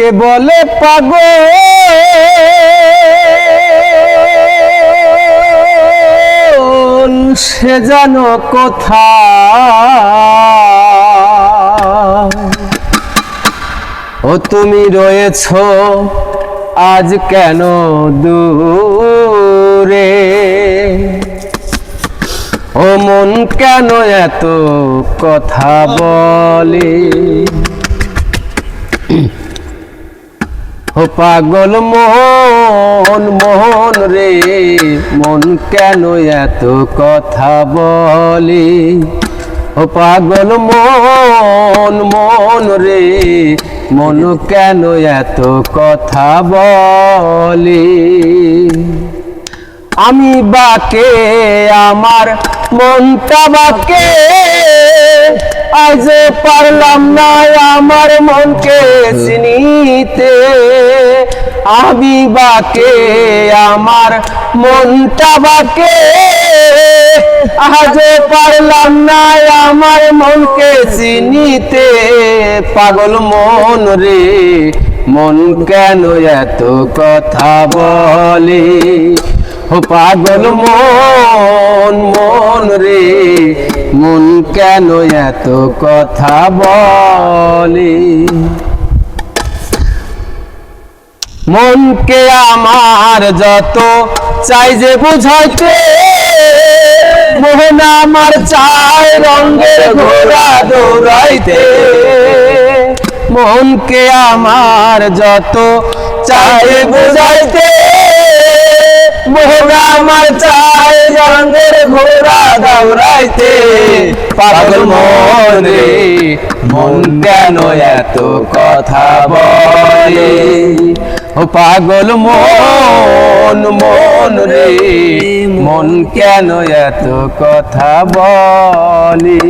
কে বলে পাগল সে জানো কোথায় ও তুমি রয়েছো আজ কেন দূরে ও মন কেন এত কথা বলে ও পাগল মন মন রে মন কেন এত কথা বলে ও পাগল মন মন রে মন কেন এত কথা বলে আমি বাকে আমার মনটা বাকে আজ পারলাম না আমার মনকে চিনিতে আমি বাকে আমার মনটা বাকে আজ পারলাম না আমার মনকে চিনিতে পাগল মন রে মন কেন এত কথা বলে ও পাগল মন মন রে মন কেন এত কথা বলে মনকে আমার যত চাই যে বুঝাইতে মোহন আমার চাই রঙের ঘোড়া দৌড়াইতে মনকে আমার যত চাই বুঝাইতে মোহন আমার চাই রঙের ঘোড়া দৌড়াইতে পাগল মন রে মন কেন এত কথা বলে ও পাগল মন মন রে মন কেন এত কথা বলে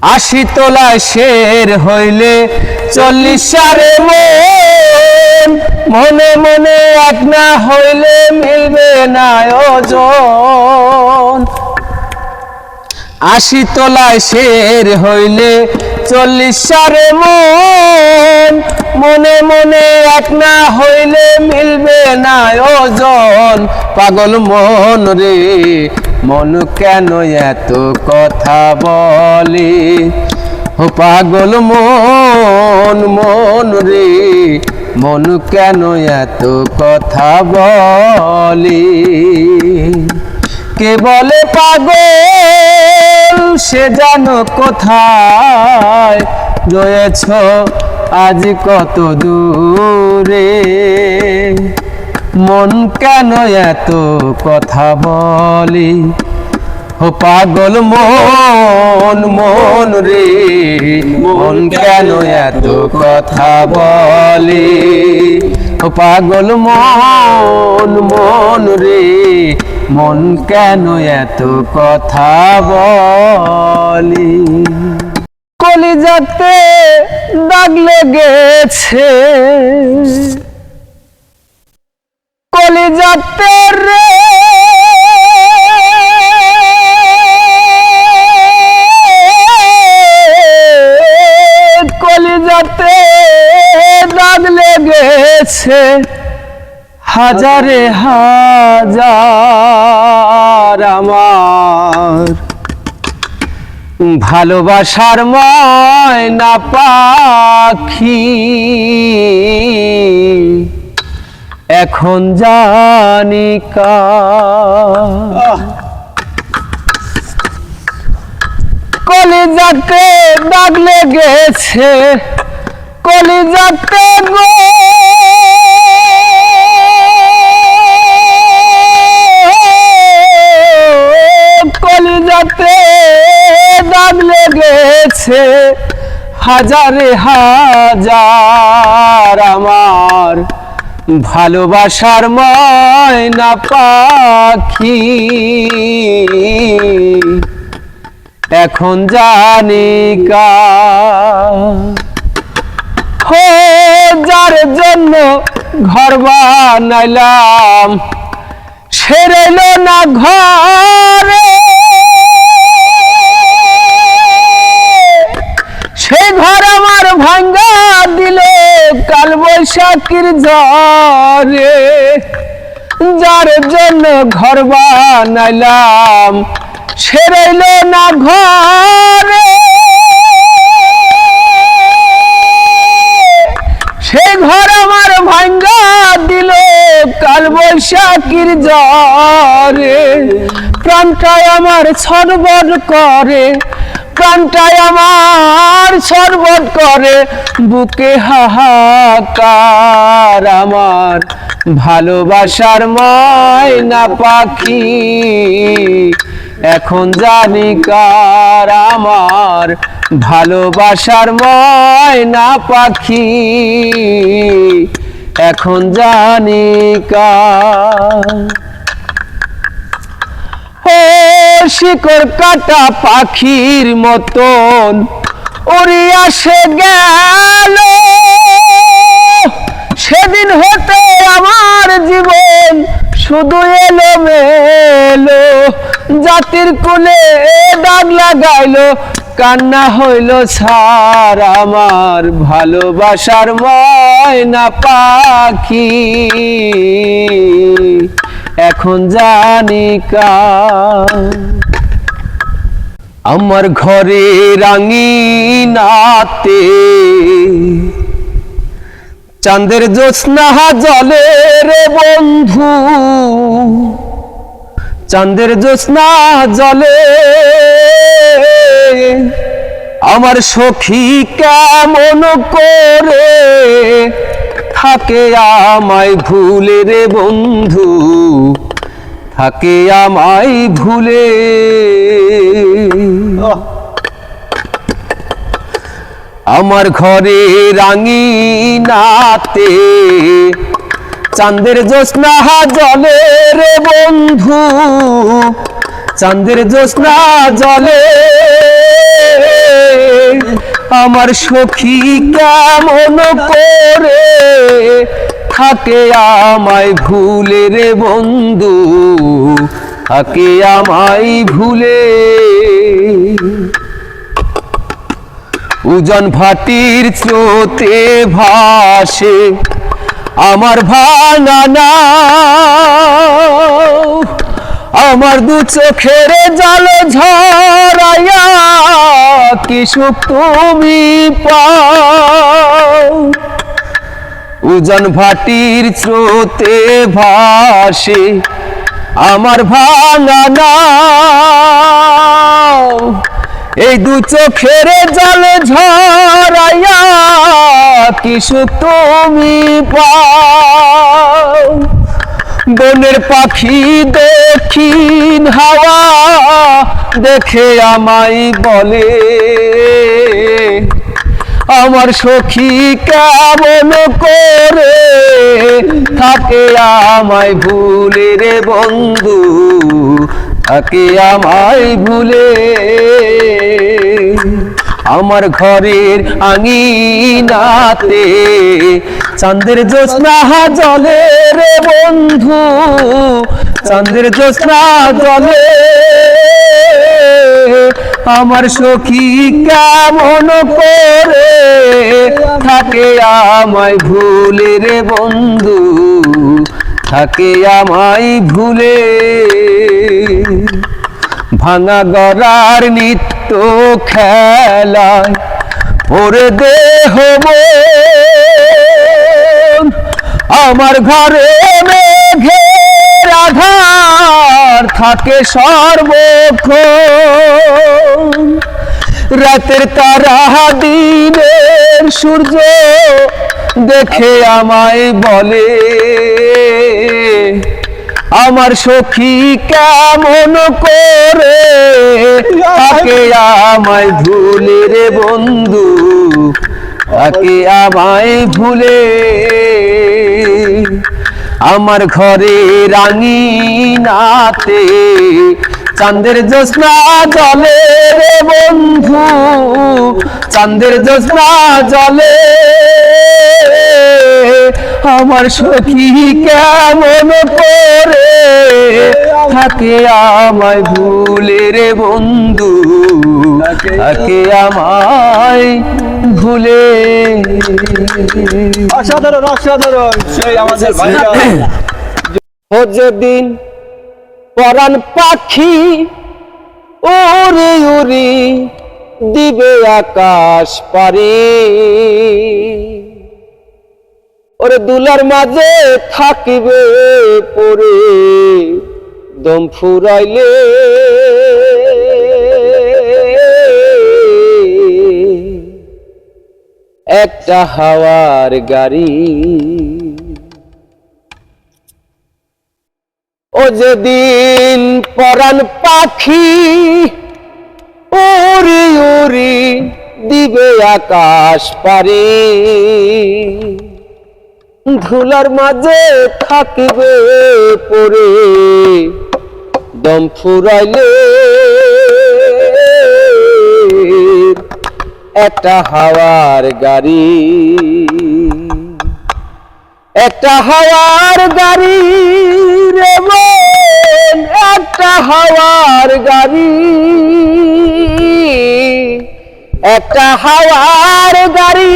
৮০ তলায় শের হইলে ৪০ সারে মন মনে মনে এক না হইলে মিলবে না ওজন ৮০ তলায় শের হইলে ৪০ সারে মন মনে মনে এক না হইলে মিলবে না ওজন পাগল মন রে মন কেন এত কথা বলে ও পাগল মন মন রে মন কেন এত কথা বলে কে বলে পাগল সে জানো কোথায় রয়েছ আজ কত দূরে মন কেন এত কথা বলে ও পাগল মন মন রে মন কেন এত কথা বলে ও পাগল মন মন রে মন কেন এত কথা বলে কলিজাতে দাগ লেগেছে কলিজাতে রে কলিজাতে দাগ লেগেছে হাজারে হাজার আমার ভালোবাসার ময়না পাখি এখন জানি কার কলিজাতে দাগ লেগেছে কলিজাতে গো কলিজাতে দাগ লেগেছে হাজারে হাজার আমার ভালোবাসার ময়না পাখি এখন জানি কার যার জন্য ঘর বানাইলাম সে রইল না ঘরে সে ঘর আমার ভাঙ্গা দিল কাল বৈশাখীর ঝড়ে, যার জন্য ঘর বানাইলাম সে রইল না ঘরে। সে ঘর আমার ভাঙ্গা দিল কাল বৈশাখীর ঝড়ে। প্রাণটাই আমার ছটফট করে, প্রাণটাই আমার ছটফট করে, বুকে হাহাকার। আমার ভালোবাসার ময়না পাখি এখন জানি কার। আমার ভালোবাসার ময়না পাখি এখন জানি কার। ও শিকড় কাটা পাখির মতন উড়িয়া সে গেল, সেদিন হতে আমার জীবন শুধু এলোমেলো। জাতির কুলে দাগ লাগাইলো, কান্না হইল ছার। আমার ভালোবাসার ময়না পাখি এখন জানি কার। আমার ঘরে রাঙিনাতে চাঁদের জ্যোৎস্না জলে রে বন্ধু, চাঁদের জ্যোৎস্না জলে। আমার সখী কেমন করে থাকে আমায় ভুলে রে বন্ধু, থাকে আমায় ভুলে। আমার ঘরে রাঙিনাতে চাঁদের জ্যোৎস্না জলে রে বন্ধু, চাঁদের জ্যোৎস্না জলে। আমার সখী কেমন করে থাকে আমায় ভুলে রে বন্ধু, থাকে আমায় ভুলে। উজন ভাটির স্রোতে ভাসে আমার ভাঙা নাও, আমার দু চোখের জল ঝরাইয়া কি সুখ তুমি পাও। উজন ভাটির স্রোতে ভাসে আমার ভাঙা নাও, এই দু চোখের জল ঝরাইয়া কি সুখ তুমি পাও। বনের পাখি দক্ষিণ হাওয়া দেখে আমায় বলে, আমার সখী কেমন করে থাকে আমায় ভুলে রে বন্ধু, থাকে আমায় ভুলে। আমার ঘরের আঙিনাতে চাঁদের জ্যোৎস্না জলে রে বন্ধু, চাঁদের জ্যোৎস্না জলে। আমার সখী কেমন করে থাকে আমায় ভুলে রে বন্ধু, থাকে আমায় ভুলে। ভাঙা গড়ার নিত্য খেলায় ওরে দেহ আমার ঘরে মেঘের আধার থাকে সর্বক্ষণ। রাতের তারা দিনের সূর্য দেখে আমায় বলে, আমার সখী কেমন করে থাকে আমায় ভুলে রে বন্ধু, থাকে আমায় ভুলে। আমার ঘরে রাঙিনাতে চাঁদের জ্যোৎস্না জলে রে বন্ধু, চাঁদের জ্যোৎস্না জলে। আমার সখী কেমন করে থাকে আমায় ভুলে রে বন্ধু, থাকে আমায় ভুলে। অসাধারণ অসাধারণ সেই আমাদের ভাইরা। ও যেদিন পরাণ পাখি উড়ি উড়ি দিবে আকাশ পারি, ওরে দুলার মাঝে থাকিবে পরে দম ফুরাইলে, একটা হাওয়ার গাড়ি। ও যেদিন পরাণ পাখি উড়ি উড়ি দিবে আকাশ পারি, ধুলার মাঝে থাকিবে পরে দম ফুরাইলে, একটা হাওয়ার গাড়ি, একটা হাওয়ার গাড়ি রে মন, একটা হাওয়ার গাড়ি, একটা হাওয়ার গাড়ি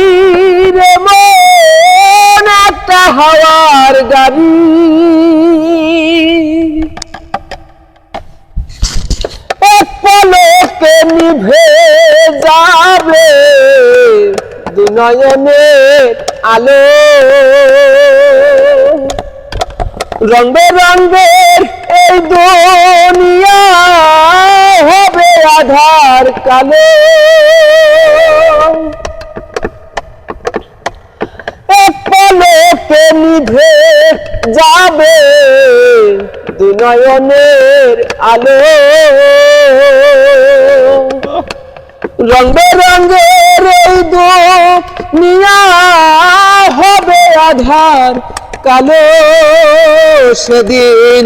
রে মন, একটা হাওয়ার গাড়ি। এক পলকে নিভে যাবে দুনয়নের আলো, রং বেরঙের এই দুনিয়া হবে আধার কালো। এক পলকে নিভে যাবে দুনয়নের আলো, রং বেরঙের এই দুনিয়া হবে আধার কালো। সেদিন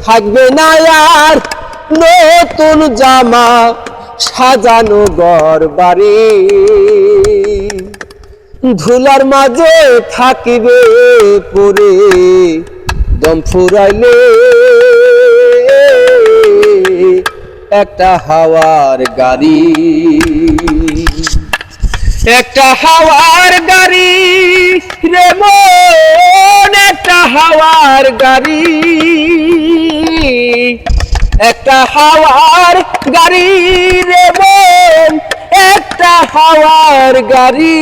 থাকবে না আর নতুন জামা সাজানো ঘর বাড়ি, ধুলার মাঝে থাকিবে পরে দম ফুরাইলে, একটা হাওয়ার গাড়ি, একটা হাওয়ার গাড়ি রে মন, একটা হাওয়ার গাড়ি, একটা হাওয়ার গাড়ি রে মন, একটা হাওয়ার গাড়ি।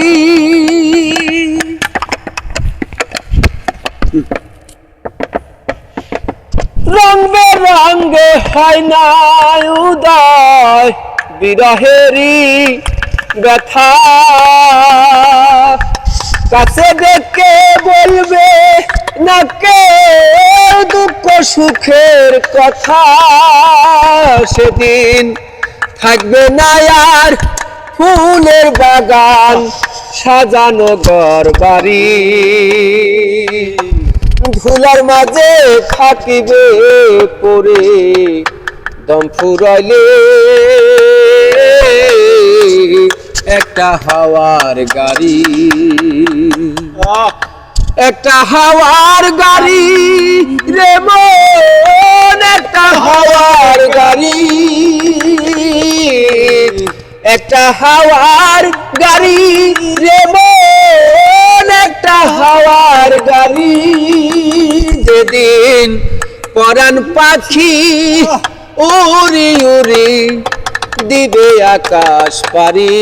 রং বেরঙে হয় না উদয় বিরহেরি ব্যথা, কাছে দেখে বলবে না কে দুঃখ সুখের কথা। সেদিন থাকবে না আর ফুলের বাগান সাজানো ঘর বাড়ি, ধুলার মাঝে থাকিবে পরে দম ফুরাইলে, একটা হাওয়ার গাড়ি, একটা হাওয়ার গাড়ি রে মন, একটা হাওয়ার গাড়ি, একটা হাওয়ার গাড়ি রে মন, একটা হাওয়ার গাড়ি। যেদিন পরাণ পাখি উড়ি উড়ি দিবে আকাশ পারি,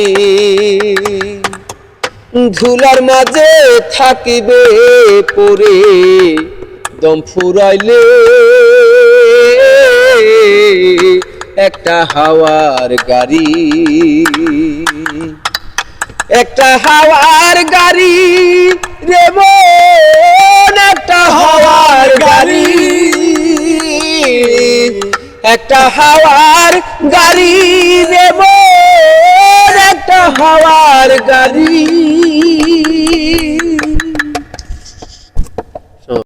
ধুলার মাঝে থাকিবে পরে দম ফুরাইলে, একটা হাওয়ার গাড়ি, একটা হাওয়ার গাড়ি রে মন, একটা হাওয়ার গাড়ি, একটা হাওয়ার গাড়ি রে মন, একটা হাওয়ার গাড়ি।